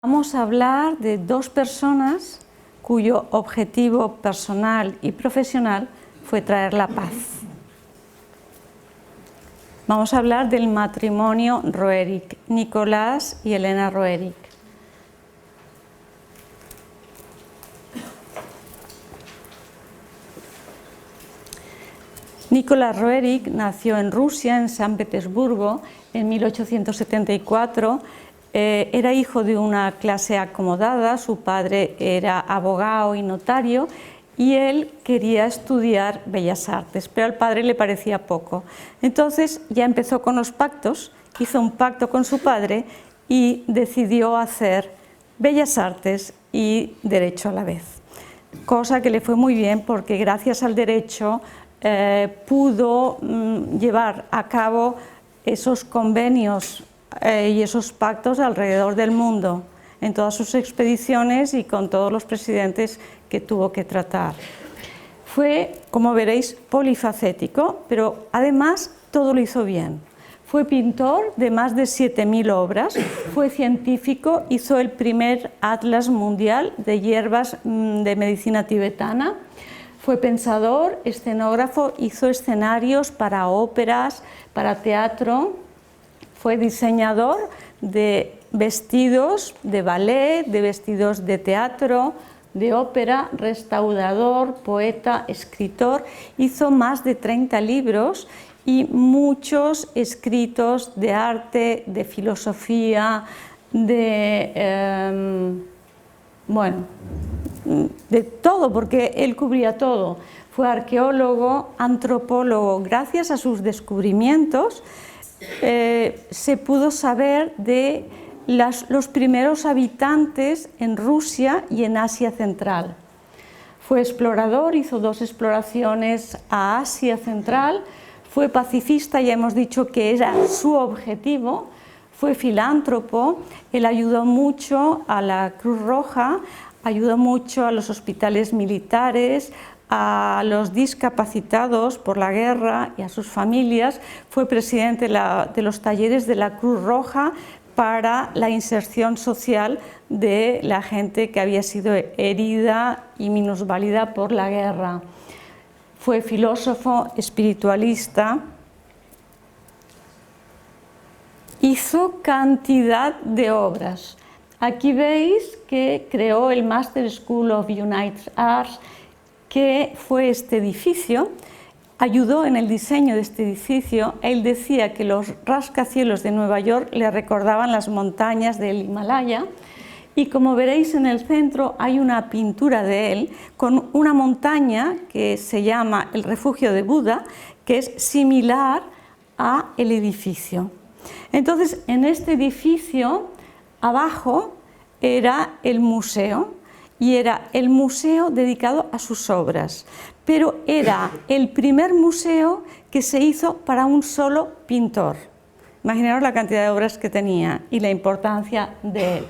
Vamos a hablar de dos personas cuyo objetivo personal y profesional fue traer la paz. Vamos a hablar del matrimonio Roerich, Nicolás y Elena Roerich. Nicolás Roerich nació en Rusia, en San Petersburgo, en 1874. Era hijo de una clase acomodada, su padre era abogado y notario y él quería estudiar Bellas Artes, pero al padre le parecía poco. Entonces ya empezó con los pactos, hizo un pacto con su padre y decidió hacer Bellas Artes y Derecho a la vez. Cosa que le fue muy bien porque gracias al derecho pudo llevar a cabo esos convenios y esos pactos alrededor del mundo, en todas sus expediciones y con todos los presidentes que tuvo que tratar. Fue, como veréis, polifacético, pero además todo lo hizo bien. Fue pintor de más de 7.000 obras, fue científico, hizo el primer atlas mundial de hierbas de medicina tibetana, fue pensador, escenógrafo, hizo escenarios para óperas, para teatro. Fue diseñador de vestidos de ballet, de vestidos de teatro, de ópera, restaurador, poeta, escritor. Hizo más de 30 libros y muchos escritos de arte, de filosofía, de todo, porque él cubría todo. Fue arqueólogo, antropólogo. Gracias a sus descubrimientos se pudo saber de los primeros habitantes en Rusia y en Asia Central. Fue explorador, hizo 2 exploraciones a Asia Central, fue pacifista, ya hemos dicho que era su objetivo, fue filántropo, él ayudó mucho a la Cruz Roja, ayudó mucho a los hospitales militares, a los discapacitados por la guerra y a sus familias, fue presidente de los talleres de la Cruz Roja para la inserción social de la gente que había sido herida y minusválida por la guerra. Fue filósofo, espiritualista, hizo cantidad de obras. Aquí veis que creó el Master School of United Arts, que fue este edificio, ayudó en el diseño de este edificio. Él decía que los rascacielos de Nueva York le recordaban las montañas del Himalaya y como veréis en el centro hay una pintura de él con una montaña que se llama el Refugio de Buda, que es similar al edificio. Entonces en este edificio abajo era el museo, y era el museo dedicado a sus obras, pero era el primer museo que se hizo para un solo pintor. Imaginaros la cantidad de obras que tenía y la importancia de él.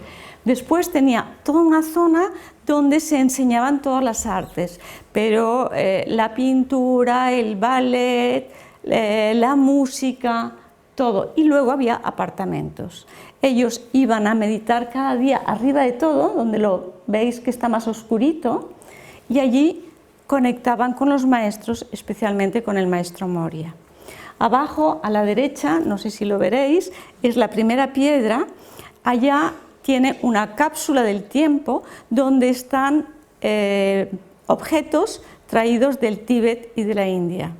Después tenía toda una zona donde se enseñaban todas las artes, pero la pintura, el ballet, la música, todo. Y luego había apartamentos. Ellos iban a meditar cada día arriba de todo, donde lo veis que está más oscurito, y allí conectaban con los maestros, especialmente con el maestro Moria. Abajo, a la derecha, no sé si lo veréis, es la primera piedra. Allá tiene una cápsula del tiempo donde están objetos traídos del Tíbet y de la India.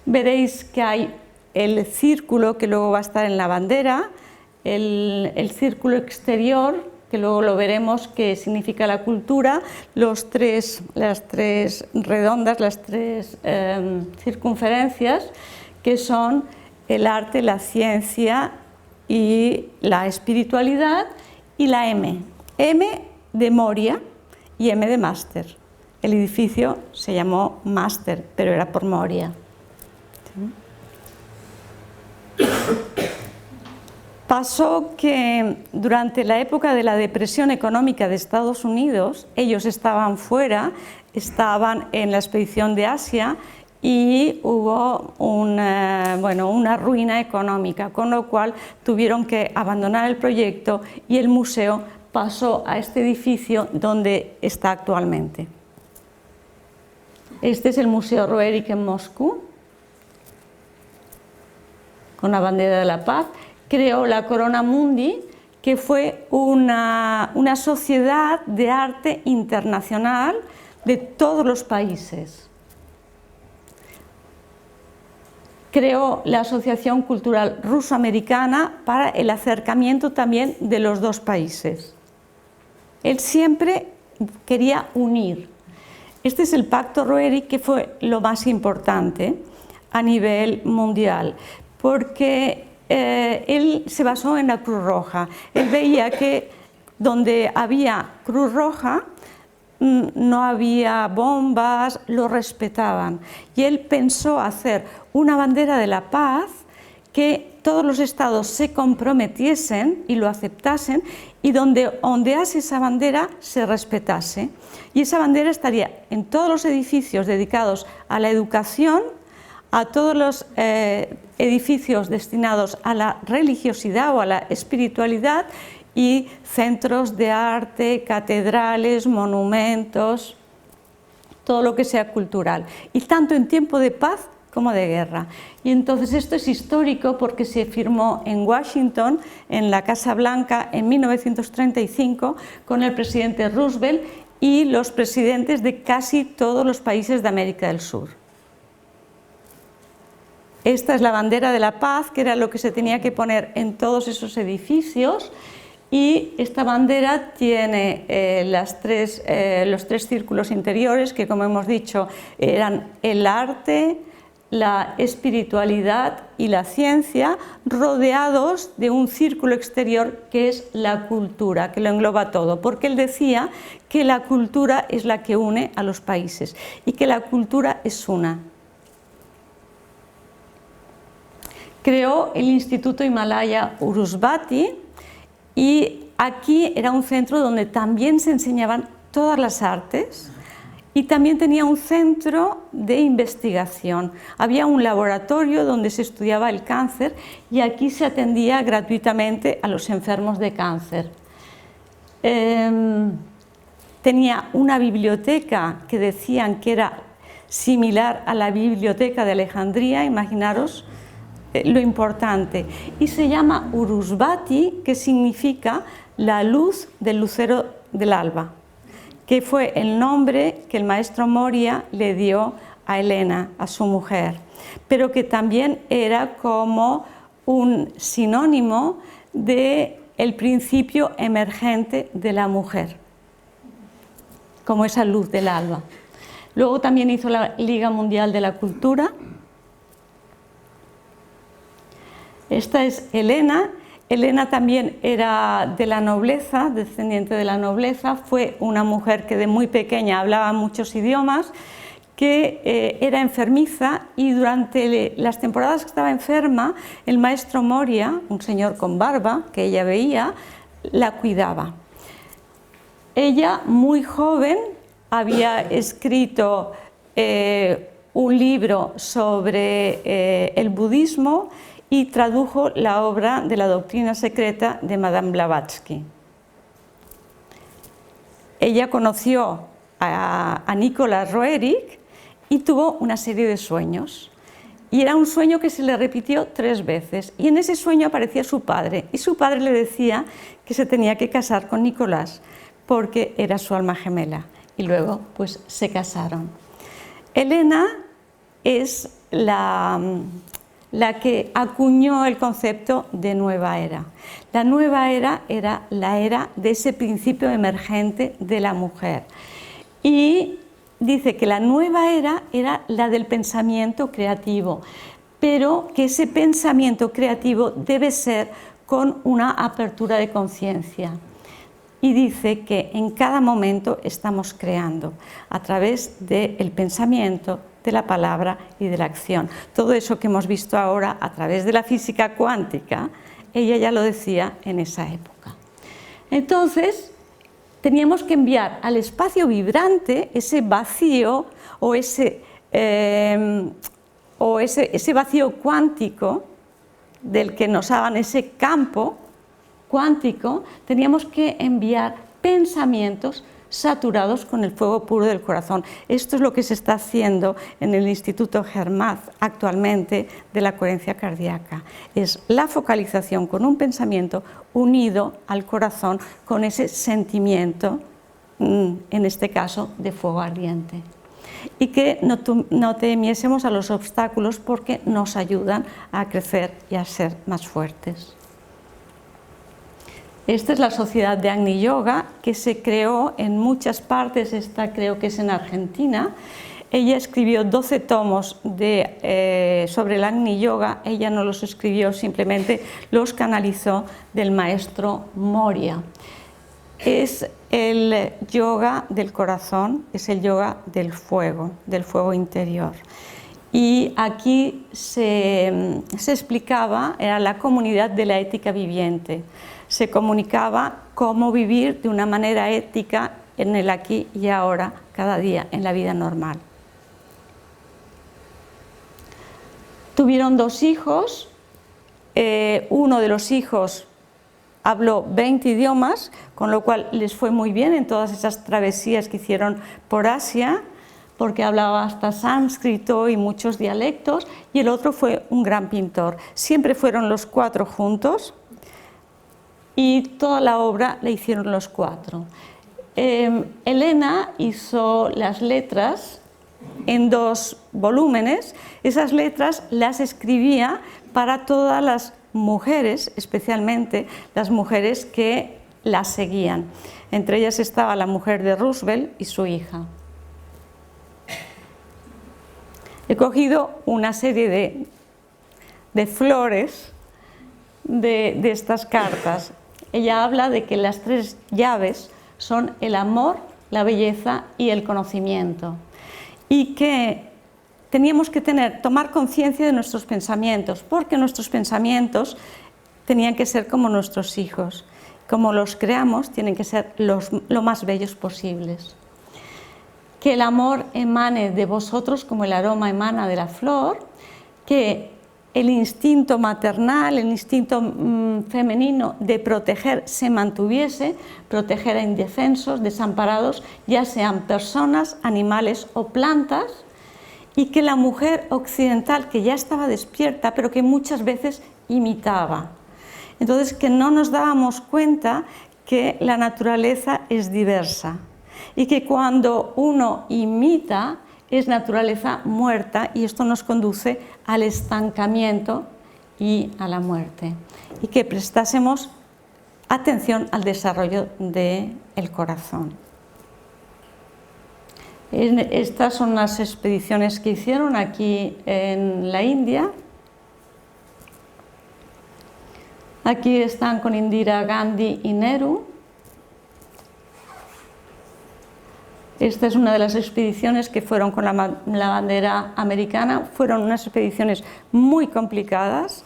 Veréis que hay el círculo que luego va a estar en la bandera, el círculo exterior, que luego lo veremos que significa la cultura, las tres redondas, las 3 circunferencias, que son el arte, la ciencia y la espiritualidad, y la M. M de Moria y M de Máster. El edificio se llamó Máster, pero era por Moria. Pasó que durante la época de la depresión económica de Estados Unidos, ellos estaban fuera, estaban en la expedición de Asia y hubo una ruina económica, con lo cual tuvieron que abandonar el proyecto y el museo pasó a este edificio donde está actualmente. Este es el Museo Roerich en Moscú, con la bandera de la paz. Creó la Corona Mundi, que fue una sociedad de arte internacional de todos los países. Creó la Asociación Cultural Ruso-Americana para el acercamiento también de los dos países. Él siempre quería unir. Este es el Pacto Roerich, que fue lo más importante a nivel mundial, porque él se basó en la Cruz Roja. Él veía que donde había Cruz Roja no había bombas, lo respetaban. Y él pensó hacer una bandera de la paz, que todos los estados se comprometiesen y lo aceptasen, y donde ondease esa bandera se respetase. Y esa bandera estaría en todos los edificios dedicados a la educación, a todos los edificios destinados a la religiosidad o a la espiritualidad, y centros de arte, catedrales, monumentos, todo lo que sea cultural, y tanto en tiempo de paz como de guerra. Y entonces esto es histórico porque se firmó en Washington, en la Casa Blanca, en 1935, con el presidente Roosevelt y los presidentes de casi todos los países de América del Sur. Esta es la bandera de la paz, que era lo que se tenía que poner en todos esos edificios. Y esta bandera tiene los tres círculos interiores, que, como hemos dicho, eran el arte, la espiritualidad y la ciencia, rodeados de un círculo exterior que es la cultura, que lo engloba todo, porque él decía que la cultura es la que une a los países y que la cultura es una. Creó el Instituto Himalaya Urusbati, y aquí era un centro donde también se enseñaban todas las artes, y también tenía un centro de investigación. Había un laboratorio donde se estudiaba el cáncer, y aquí se atendía gratuitamente a los enfermos de cáncer. Tenía una biblioteca que decían que era similar a la biblioteca de Alejandría, imaginaros lo importante, y se llama Urusbati, que significa la luz del lucero del alba, que fue el nombre que el maestro Moria le dio a Elena, a su mujer, pero que también era como un sinónimo del principio emergente de la mujer, como esa luz del alba. Luego también hizo la Liga Mundial de la Cultura. Esta es Elena. Elena también era de la nobleza, descendiente de la nobleza. Fue una mujer que de muy pequeña hablaba muchos idiomas, que era enfermiza, y durante las temporadas que estaba enferma, el maestro Moria, un señor con barba que ella veía, la cuidaba. Ella, muy joven, había escrito un libro sobre el budismo, y tradujo la obra de la doctrina secreta de Madame Blavatsky. Ella conoció a Nicholas Roerich y tuvo una serie de sueños. Y era un sueño que se le repitió 3 veces. Y en ese sueño aparecía su padre. Y su padre le decía que se tenía que casar con Nicolás porque era su alma gemela. Y luego, pues, se casaron. Elena es la que acuñó el concepto de nueva era. La nueva era era la era de ese principio emergente de la mujer. Y dice que la nueva era la del pensamiento creativo, pero que ese pensamiento creativo debe ser con una apertura de conciencia. Y dice que en cada momento estamos creando a través del pensamiento, de la palabra y de la acción. Todo eso que hemos visto ahora a través de la física cuántica, ella ya lo decía en esa época. Entonces, teníamos que enviar al espacio vibrante ese vacío o ese vacío cuántico del que nos hagan ese campo cuántico, teníamos que enviar pensamientos saturados con el fuego puro del corazón. Esto es lo que se está haciendo en el Instituto Hermaz actualmente de la coherencia cardíaca. Es la focalización con un pensamiento unido al corazón con ese sentimiento, en este caso, de fuego ardiente. Y que no temiésemos a los obstáculos porque nos ayudan a crecer y a ser más fuertes. Esta es la Sociedad de Agni Yoga, que se creó en muchas partes. Esta creo que es en Argentina. Ella escribió 12 tomos sobre el Agni Yoga. Ella no los escribió, simplemente los canalizó del maestro Moria. Es el yoga del corazón, es el yoga del fuego interior. Y aquí se explicaba, era la comunidad de la ética viviente. Se comunicaba cómo vivir de una manera ética en el aquí y ahora, cada día, en la vida normal. Tuvieron 2 hijos, uno de los hijos habló 20 idiomas, con lo cual les fue muy bien en todas esas travesías que hicieron por Asia, porque hablaba hasta sánscrito y muchos dialectos, y el otro fue un gran pintor. Siempre fueron los 4 juntos, y toda la obra la hicieron los 4. Elena hizo las letras en 2 volúmenes. Esas letras las escribía para todas las mujeres, especialmente las mujeres que la seguían. Entre ellas estaba la mujer de Roosevelt y su hija. He cogido una serie de flores de estas cartas. Ella habla de que las 3 llaves son el amor, la belleza y el conocimiento, y que teníamos que tomar conciencia de nuestros pensamientos, porque nuestros pensamientos tenían que ser como nuestros hijos. Como los creamos, tienen que ser lo más bellos posibles. Que el amor emane de vosotros como el aroma emana de la flor, que el instinto maternal, el instinto femenino de proteger se mantuviese, proteger a indefensos, desamparados, ya sean personas, animales o plantas, y que la mujer occidental, que ya estaba despierta, pero que muchas veces imitaba. Entonces, que no nos dábamos cuenta que la naturaleza es diversa y que cuando uno imita es naturaleza muerta, y esto nos conduce al estancamiento y a la muerte. Y que prestásemos atención al desarrollo del corazón. Estas son las expediciones que hicieron aquí en la India. Aquí están con Indira Gandhi y Nehru. Esta es una de las expediciones que fueron con la bandera americana. Fueron unas expediciones muy complicadas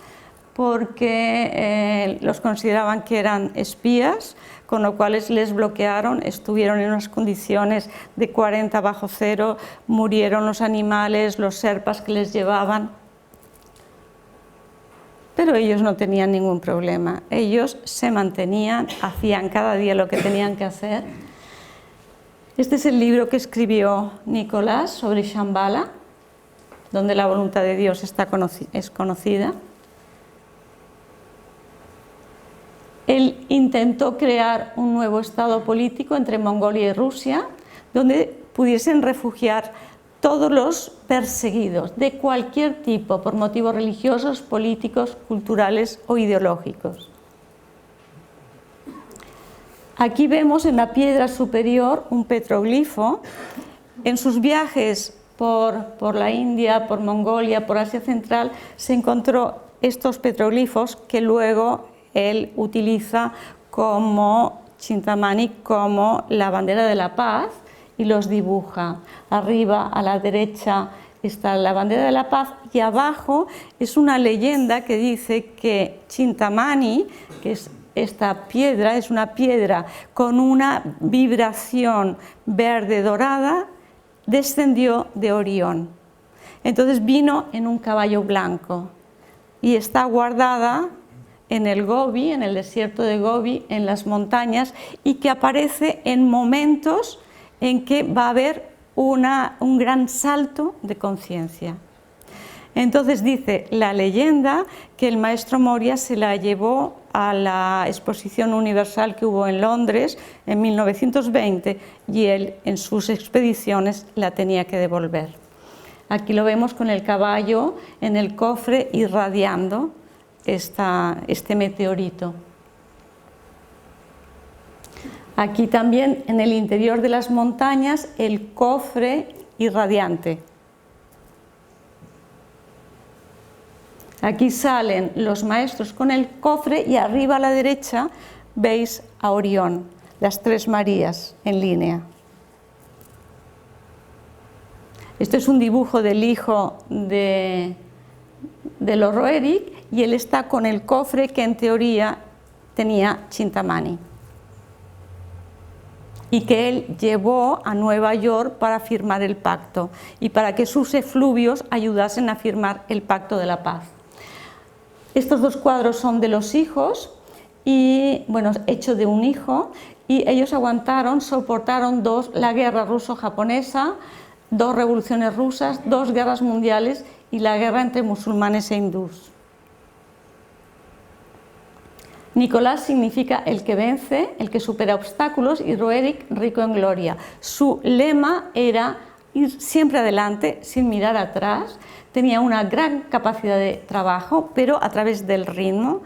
porque los consideraban que eran espías, con lo cual les bloquearon. Estuvieron en unas condiciones de 40 bajo cero, murieron los animales, los sherpas que les llevaban. Pero ellos no tenían ningún problema. Ellos se mantenían, hacían cada día lo que tenían que hacer. Este es el libro que escribió Nicolás sobre Shambhala, donde la voluntad de Dios es conocida. Él intentó crear un nuevo estado político entre Mongolia y Rusia, donde pudiesen refugiar todos los perseguidos de cualquier tipo, por motivos religiosos, políticos, culturales o ideológicos. Aquí vemos en la piedra superior un petroglifo. En sus viajes por la India, por Mongolia, por Asia Central, se encontró estos petroglifos que luego él utiliza como Chintamani, como la bandera de la paz, y los dibuja. Arriba a la derecha está la bandera de la paz y abajo es una leyenda que dice que Chintamani, que es esta piedra, es una piedra con una vibración verde dorada, descendió de Orión. Entonces vino en un caballo blanco y está guardada en el Gobi, en el desierto de Gobi, en las montañas, y que aparece en momentos en que va a haber un gran salto de conciencia. Entonces dice la leyenda que el maestro Moria se la llevó a la exposición universal que hubo en Londres en 1920 y él en sus expediciones la tenía que devolver. Aquí lo vemos con el caballo en el cofre irradiando este meteorito. Aquí también en el interior de las montañas el cofre irradiante. Aquí salen los maestros con el cofre y arriba a la derecha veis a Orión, las tres Marías en línea. Este es un dibujo del hijo de Loroeric y él está con el cofre que en teoría tenía Chintamani y que él llevó a Nueva York para firmar el pacto y para que sus efluvios ayudasen a firmar el pacto de la paz. Estos dos cuadros son de los hijos, y bueno, hecho de un hijo, y ellos aguantaron, soportaron la guerra ruso-japonesa, 2 revoluciones rusas, 2 guerras mundiales y la guerra entre musulmanes e hindús. Nicolás significa el que vence, el que supera obstáculos, y Roeric, rico en gloria. Su lema era ir siempre adelante, sin mirar atrás. Tenía una gran capacidad de trabajo, pero a través del ritmo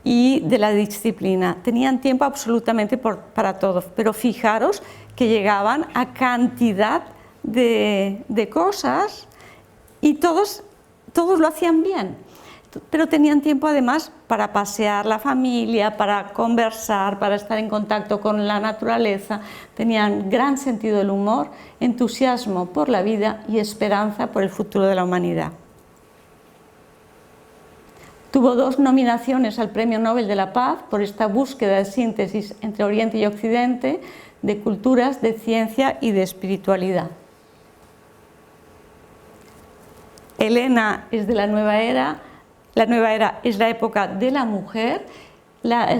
y de la disciplina. Tenían tiempo absolutamente para todo, pero fijaros que llegaban a cantidad de cosas y todos lo hacían bien, pero tenían tiempo además para pasear la familia, para conversar, para estar en contacto con la naturaleza. Tenían gran sentido del humor, entusiasmo por la vida y esperanza por el futuro de la humanidad. Tuvo 2 nominaciones al Premio Nobel de la Paz por esta búsqueda de síntesis entre Oriente y Occidente, de culturas, de ciencia y de espiritualidad. Elena es de la nueva era. La nueva era es la época de la mujer.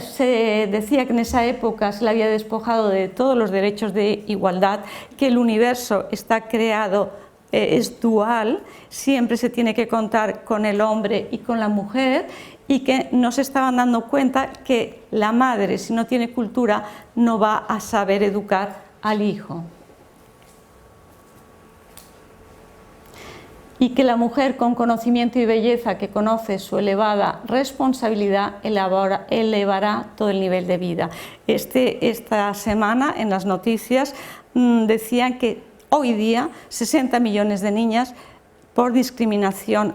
Se decía que en esa época se le había despojado de todos los derechos de igualdad, que el universo está creado, es dual, siempre se tiene que contar con el hombre y con la mujer, y que no se estaban dando cuenta que la madre, si no tiene cultura, no va a saber educar al hijo. Y que la mujer con conocimiento y belleza que conoce su elevada responsabilidad elevará todo el nivel de vida. Esta semana en las noticias decían que hoy día 60 millones de niñas por discriminación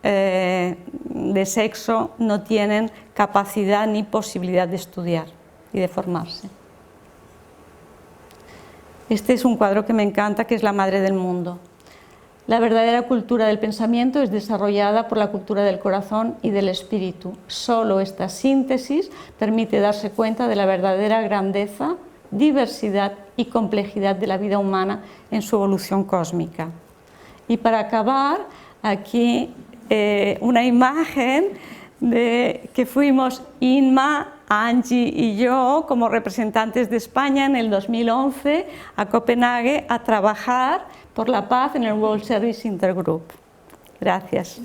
de sexo no tienen capacidad ni posibilidad de estudiar y de formarse. Este es un cuadro que me encanta, que es la madre del mundo. La verdadera cultura del pensamiento es desarrollada por la cultura del corazón y del espíritu. Solo esta síntesis permite darse cuenta de la verdadera grandeza, diversidad y complejidad de la vida humana en su evolución cósmica. Y para acabar, aquí una imagen de que fuimos Inma, Angie y yo como representantes de España en el 2011 a Copenhague a trabajar por la paz en el World Service Intergroup. Gracias.